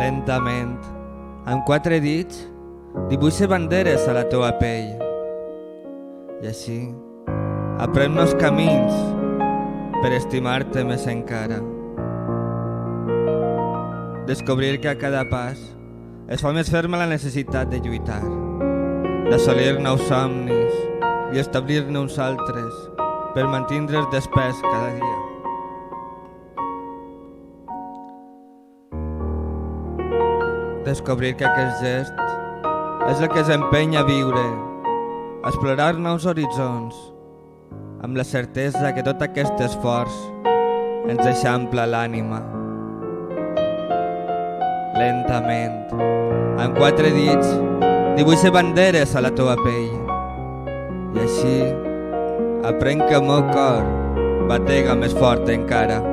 Lentament, amb 4 dits, dibuixa banderes a la teua pell. I així, aprèn nous camins per estimar-te més encara. Descobrir que a cada pas es fa més ferma la necessitat de lluitar, d'assolir nous somnis i establir-ne uns altres per mantindre's despès cada dia. Descobrir que aquest gest és el que ens empenya a viure, a explorar nous horitzons, amb la certesa que tot aquest esforç ens eixampla l'ànima. Lentament, amb 4 dits, dibuixa banderes a la teua pell. I així, aprèn que el meu cor batega més fort encara.